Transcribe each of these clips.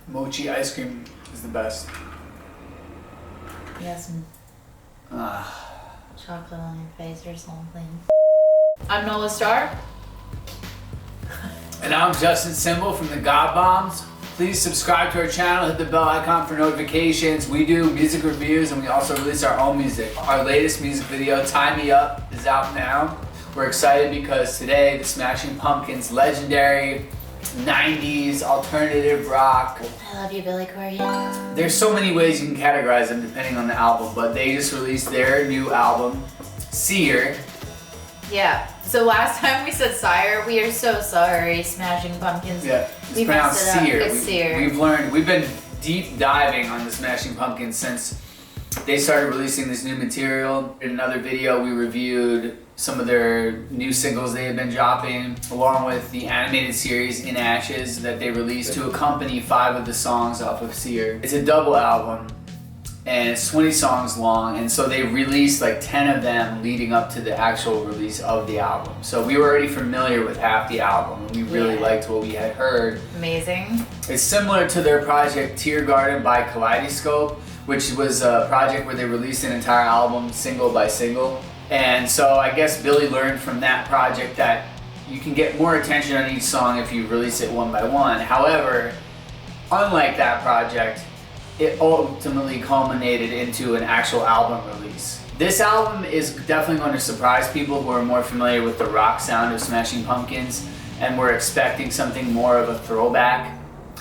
Mochi ice cream is the best. You got some chocolate on your face or something. I'm Nola Starr. And I'm Justin Symbol from the God Bombs. Please subscribe to our channel, hit the bell icon for notifications. We do music reviews and we also release our own music. Our latest music video, Tie Me Up, is out now. We're excited because today the Smashing Pumpkins legendary 90s alternative rock. I love you, Billy Corgan. There's so many ways you can categorize them depending on the album, but they just released their new album, Cyr. Yeah, so last time we said Cyr, we are so sorry, Smashing Pumpkins. Yeah, it's we pronounced messed it up. Cyr. It's Cyr. We've learned, we've been deep diving on the Smashing Pumpkins since they started releasing this new material. In another video, we reviewed some of their new singles they had been dropping, along with the animated series In Ashes that they released to accompany 5 of the songs off of Cyr. It's a double album, and it's 20 songs long, and so they released like 10 of them leading up to the actual release of the album. So we were already familiar with half the album, and we really liked what we had heard. Amazing. It's similar to their project Tear Garden by Kaleidoscope, which was a project where they released an entire album single by single. And so I guess Billy learned from that project that you can get more attention on each song if you release it one by one. However, unlike that project, it ultimately culminated into an actual album release. This album is definitely going to surprise people who are more familiar with the rock sound of Smashing Pumpkins and were expecting something more of a throwback.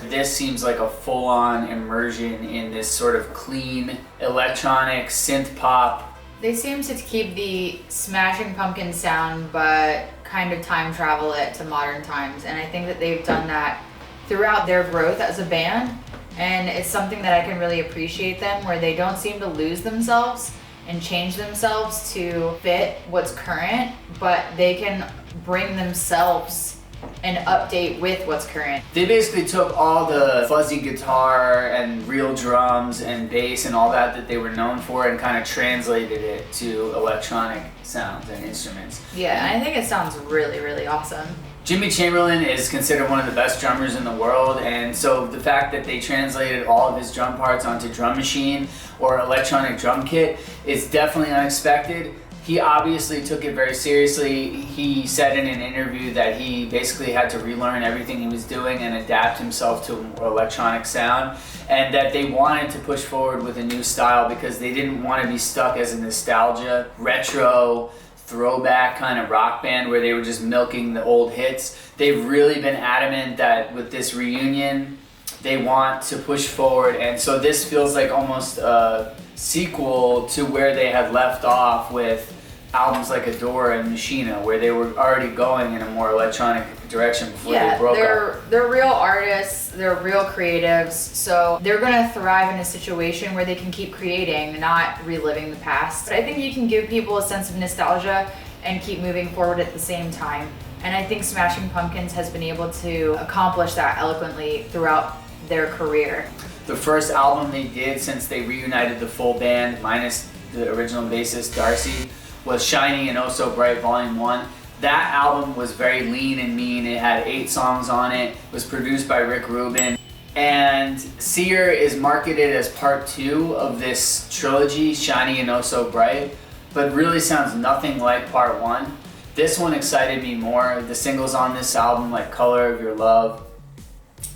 This seems like a full-on immersion in this sort of clean electronic synth pop. They seem to keep the Smashing Pumpkins sound, but kind of time travel it to modern times. And I think that they've done that throughout their growth as a band. And it's something that I can really appreciate them, where they don't seem to lose themselves and change themselves to fit what's current, but they can bring themselves and update with what's current. They basically took all the fuzzy guitar and real drums and bass and all that they were known for and kind of translated it to electronic sounds and instruments. Yeah, and I think it sounds really, really awesome. Jimmy Chamberlin is considered one of the best drummers in the world, and so the fact that they translated all of his drum parts onto drum machine or electronic drum kit is definitely unexpected. He obviously took it very seriously. He said in an interview that he basically had to relearn everything he was doing and adapt himself to electronic sound, and that they wanted to push forward with a new style because they didn't want to be stuck as a nostalgia, retro, throwback kind of rock band where they were just milking the old hits. They've really been adamant that with this reunion, they want to push forward, and so this feels like almost a sequel to where they had left off with albums like Adore and Machina, where they were already going in a more electronic direction before they broke up. They're real artists, they're real creatives, so they're gonna thrive in a situation where they can keep creating, not reliving the past. But I think you can give people a sense of nostalgia and keep moving forward at the same time. And I think Smashing Pumpkins has been able to accomplish that eloquently throughout their career. The first album they did since they reunited the full band, minus the original bassist Darcy, was Shiny and Oh So Bright Volume 1. That album was very lean and mean. It had 8 songs on it. It was produced by Rick Rubin. And Cyr is marketed as part 2 of this trilogy, Shiny and Oh So Bright, but really sounds nothing like part 1. This one excited me more. The singles on this album, like Color of Your Love,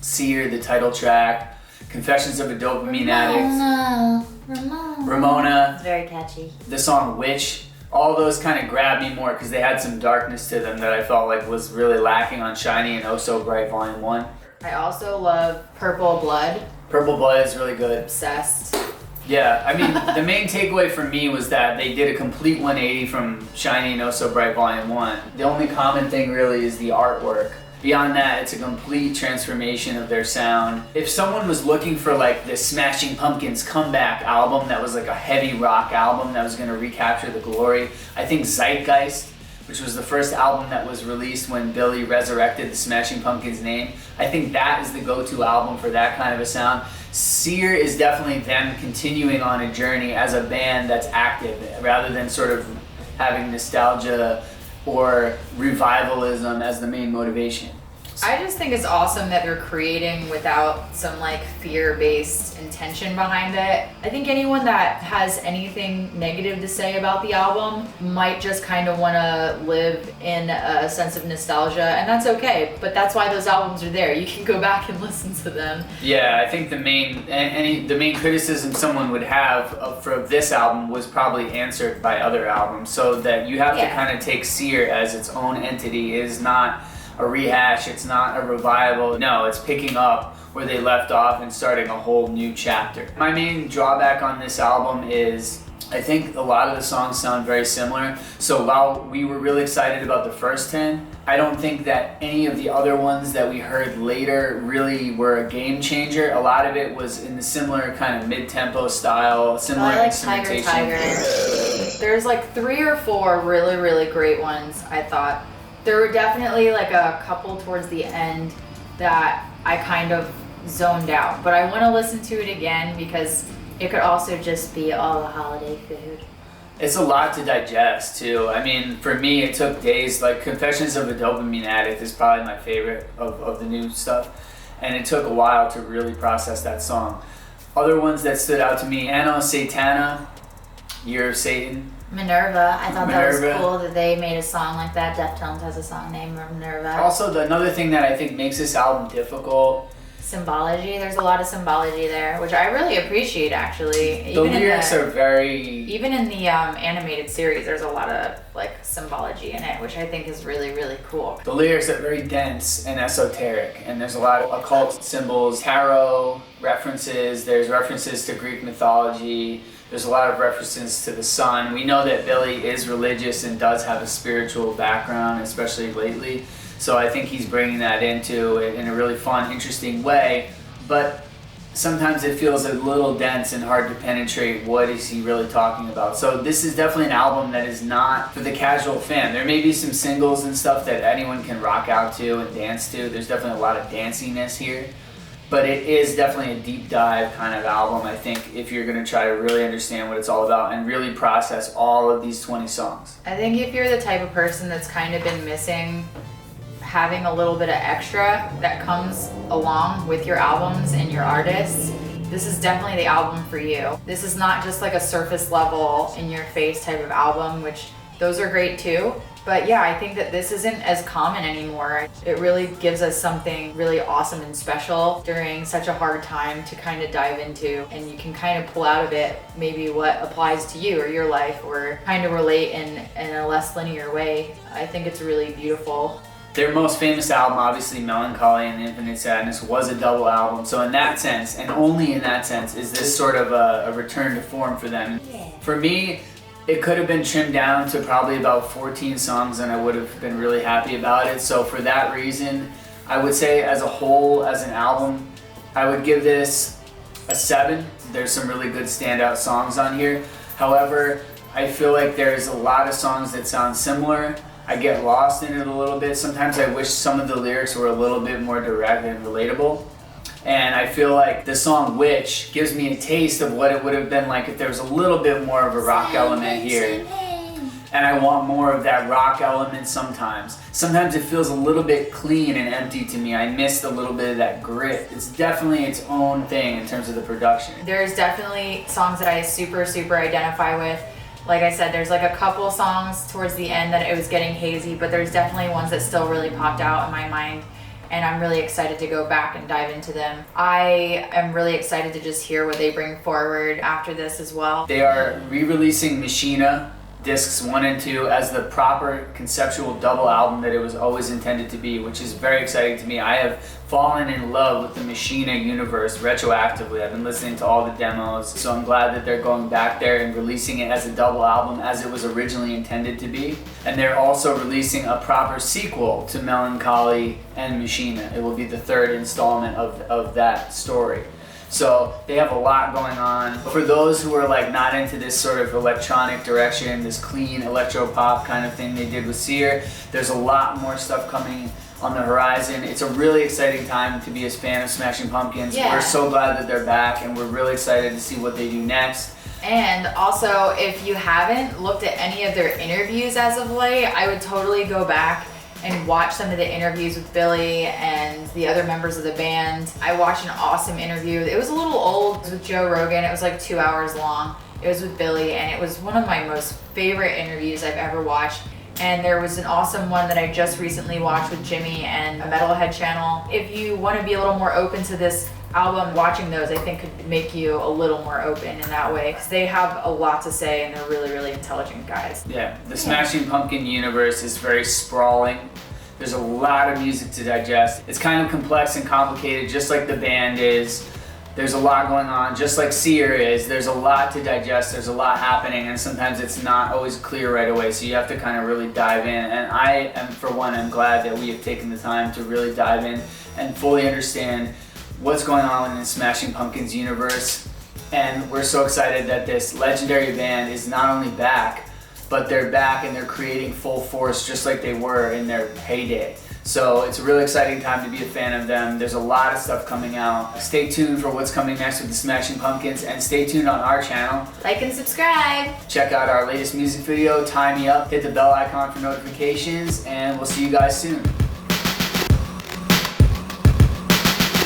Cyr, the title track, Confessions of a Dopamine Addict, Ramona, Very catchy. the song Wyttch, all those kind of grabbed me more because they had some darkness to them that I felt like was really lacking on Shiny and Oh So Bright Volume 1. I also love Purple Blood. Purple Blood is really good. Obsessed. Yeah, I mean, the main takeaway for me was that they did a complete 180 from Shiny and Oh So Bright Volume 1. The only common thing really is the artwork. Beyond that, it's a complete transformation of their sound. If someone was looking for like the Smashing Pumpkins comeback album that was like a heavy rock album that was going to recapture the glory, I think Zeitgeist, which was the first album that was released when Billy resurrected the Smashing Pumpkins name, I think that is the go-to album for that kind of a sound. Cyr is definitely them continuing on a journey as a band that's active rather than sort of having nostalgia or revivalism as the main motivation. I just think it's awesome that they're creating without some like fear-based intention behind it. I think anyone that has anything negative to say about the album might just kind of want to live in a sense of nostalgia, and that's okay. But that's why those albums are there. You can go back and listen to them. Yeah, I think the main criticism someone would have for this album was probably answered by other albums. So that you have to kind of take Cyr as its own entity. It is not a rehash, it's not a revival. No, it's picking up where they left off and starting a whole new chapter. My main drawback on this album is I think a lot of the songs sound very similar. So while we were really excited about the first 10, I don't think that any of the other ones that we heard later really were a game changer. A lot of it was in the similar kind of mid-tempo style, similar instrumentation. Tyger. There's like 3 or 4 really, really great ones, I thought. There were definitely like a couple towards the end that I kind of zoned out, but I want to listen to it again because it could also just be all the holiday food. It's a lot to digest too. I mean, for me, it took days. Like Confessions of a Dopamine Addict is probably my favorite of the new stuff, and it took a while to really process that song. Other ones that stood out to me, Anno Satana, Year of Satan. Minerva, I thought that was cool that they made a song like that. Deftones has a song named Minerva. Also, another thing that I think makes this album difficult. Symbology, there's a lot of symbology there, which I really appreciate actually. The lyrics are very... Even in the animated series, there's a lot of like symbology in it, which I think is really, really cool. The lyrics are very dense and esoteric, and there's a lot of occult symbols, tarot references, there's references to Greek mythology. There's a lot of references to the sun. We know that Billy is religious and does have a spiritual background, especially lately. So I think he's bringing that into it in a really fun, interesting way. But sometimes it feels a little dense and hard to penetrate what is he really talking about. So this is definitely an album that is not for the casual fan. There may be some singles and stuff that anyone can rock out to and dance to. There's definitely a lot of danciness here. But it is definitely a deep dive kind of album, I think, if you're going to try to really understand what it's all about and really process all of these 20 songs. I think if you're the type of person that's kind of been missing having a little bit of extra that comes along with your albums and your artists, this is definitely the album for you. This is not just like a surface level in your face type of album, which those are great too. But yeah, I think that this isn't as common anymore. It really gives us something really awesome and special during such a hard time to kind of dive into, and you can kind of pull out of it maybe what applies to you or your life, or kind of relate in a less linear way. I think it's really beautiful. Their most famous album, obviously Melancholy and Infinite Sadness, was a double album. So in that sense, and only in that sense, is this sort of a return to form for them. Yeah. For me, it could have been trimmed down to probably about 14 songs and I would have been really happy about it. So for that reason, I would say as a whole, as an album, I would give this a 7. There's some really good standout songs on here. However, I feel like there's a lot of songs that sound similar. I get lost in it a little bit. Sometimes I wish some of the lyrics were a little bit more direct and relatable. And I feel like the song Wyttch gives me a taste of what it would have been like if there was a little bit more of a rock element here. And I want more of that rock element sometimes. Sometimes it feels a little bit clean and empty to me. I missed a little bit of that grit. It's definitely its own thing in terms of the production. There's definitely songs that I super, super identify with. Like I said, there's like a couple songs towards the end that it was getting hazy, but there's definitely ones that still really popped out in my mind. And I'm really excited to go back and dive into them. I am really excited to just hear what they bring forward after this as well. They are re-releasing Machina discs 1 and 2 as the proper conceptual double album that it was always intended to be, which is very exciting to me. I have fallen in love with the Machina universe retroactively. I've been listening to all the demos, so I'm glad that they're going back there and releasing it as a double album as it was originally intended to be. And they're also releasing a proper sequel to Melancholy and Machina. It will be the 3rd installment of that story. So they have a lot going on. For those who are like not into this sort of electronic direction, this clean electro pop kind of thing they did with Cyr, there's a lot more stuff coming on the horizon. It's a really exciting time to be a fan of Smashing Pumpkins. Yeah. We're so glad that they're back and we're really excited to see what they do next. And also, if you haven't looked at any of their interviews as of late, I would totally go back and watch some of the interviews with Billy and the other members of the band. I watched an awesome interview. It was a little old. It was with Joe Rogan. It was like 2 hours long. It was with Billy, and it was one of my most favorite interviews I've ever watched. And there was an awesome one that I just recently watched with Jimmy and a Metalhead channel. If you want to be a little more open to this album, watching those I think could make you a little more open in that way, because they have a lot to say and they're really, really intelligent guys. Yeah, the Smashing Pumpkin universe is very sprawling. There's a lot of music to digest. It's kind of complex and complicated, just like the band is. There's a lot going on, just like Cyr is. There's a lot to digest, there's a lot happening, and sometimes it's not always clear right away, so you have to kind of really dive in. And I am, for one, I'm glad that we have taken the time to really dive in and fully understand what's going on in the Smashing Pumpkins universe. And we're so excited that this legendary band is not only back, but they're back and they're creating full force just like they were in their heyday. So it's a really exciting time to be a fan of them. There's a lot of stuff coming out. Stay tuned for what's coming next with the Smashing Pumpkins, and stay tuned on our channel. Like and subscribe. Check out our latest music video, Tie Me Up. Hit the bell icon for notifications, and we'll see you guys soon.